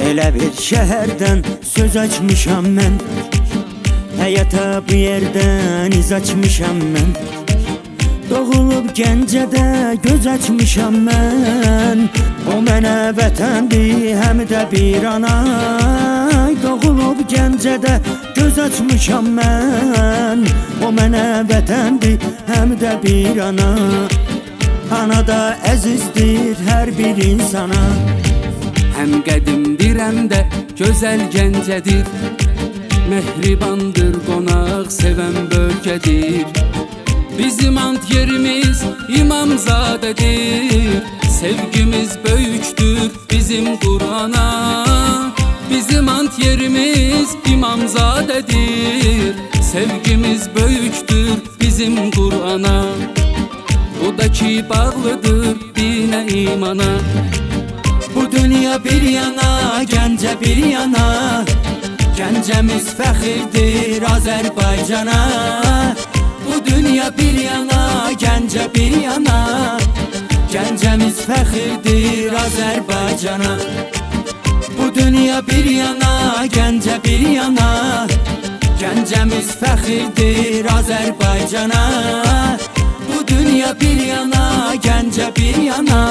Elə bir şəhərdən söz açmışam mən, həyata bu yerdən iz açmışam mən. Doğulub Gəncədə göz açmışam mən, o mənə vətəndir, həm də bir ana. Doğulub Gəncədə göz açmışam mən, o mənə vətəndir, həm də bir ana. Ana da əzizdir hər bir insana. Həm qədimdir, həm də gözəl Gəncədir. Mehribandır, qonaq sevən bölgədir. Bizim ant yerimiz İmamzadədir. Sevgimiz böyükdür bizim Qur'ana. Bizim ant yerimiz İmamzadədir. Sevgimiz böyükdür bizim Qur'ana. O da ki bağlıdır dinə imana. Bu dünya bir yana, Gəncə bir yana. Gəncəmiz fəxirdir Azərbaycana. Bu dünya bir yana, Gəncə bir yana. Gəncəmiz fəxirdir Azərbaycana. Bu dünya bir yana, Gəncə bir yana. Gəncəmiz fəxirdir Azərbaycana. Bu dünya bir yana, Gəncə bir yana.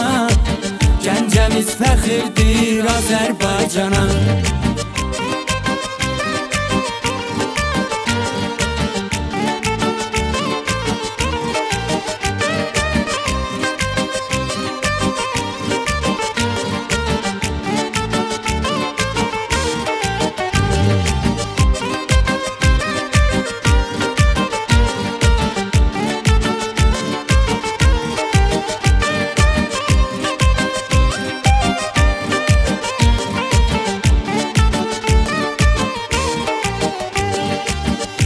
Gəncəmiz fəxirdir Azərbaycana.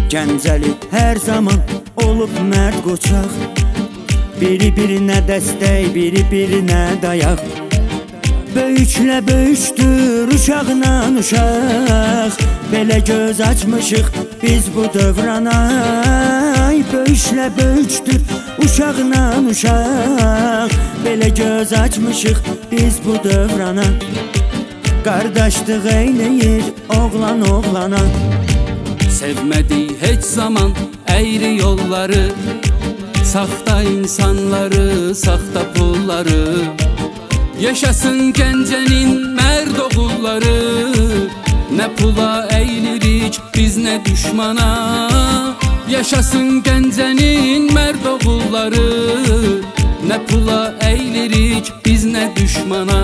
Gəncəli hər zaman olub mərd qoçaq, biri-birinə dəstək, biri-birinə dayaq. Böyüklə böyükdür, uşaqla uşaq, belə göz açmışıq biz bu dövrana. Böyüklə böyükdür, uşaqla uşaq, belə göz açmışıq biz bu dövrana. Qardaşlıq eyləyir oğlan oğlana. Sevmədik heç zaman əyri yolları, saxta insanları, saxta pulları. Yaşasın Gəncənin mərd oğulları. Nə pula əylirik biz, nə düşmana. Yaşasın Gəncənin mərd oğulları. Nə pula əylirik biz, nə düşmana.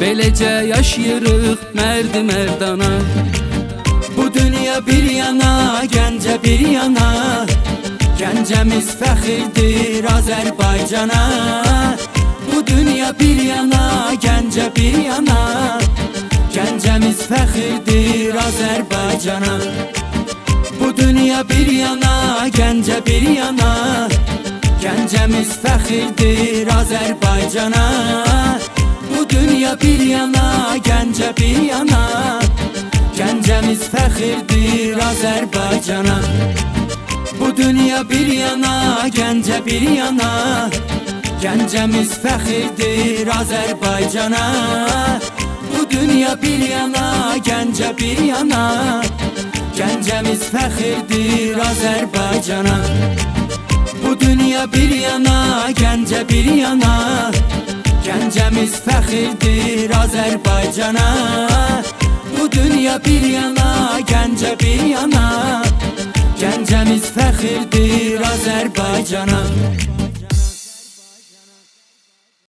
Beləcə yaşayırıq mərd mərdana. Bu dünya bir yana, Gəncə bir yana. Gəncəmiz fəxirdir Azərbaycana. Bu dünya bir yana, Gəncə bir yana. Gəncəmiz fəxirdir Azərbaycana. Bu dünya bir yana, Gəncə bir yana. Gəncəmiz fəxirdir Azərbaycana. Bu dünya bir yana, Gəncə bir yana. Gəncəmiz fəxirdir Azərbaycana. Bu dünya bir yana, Gəncə bir yana. Gəncəmiz fəxirdir Azərbaycana. Bu dünya bir yana, Gəncə bir yana. Gəncəmiz fəxirdir Azərbaycana. Bu dünya bir yana, Gəncə bir yana. Gəncəmiz fəxirdir Azərbaycana. Bu dünya bir yana, Gəncə bir yana. Gəncəmiz fəxirdir Azərbaycana.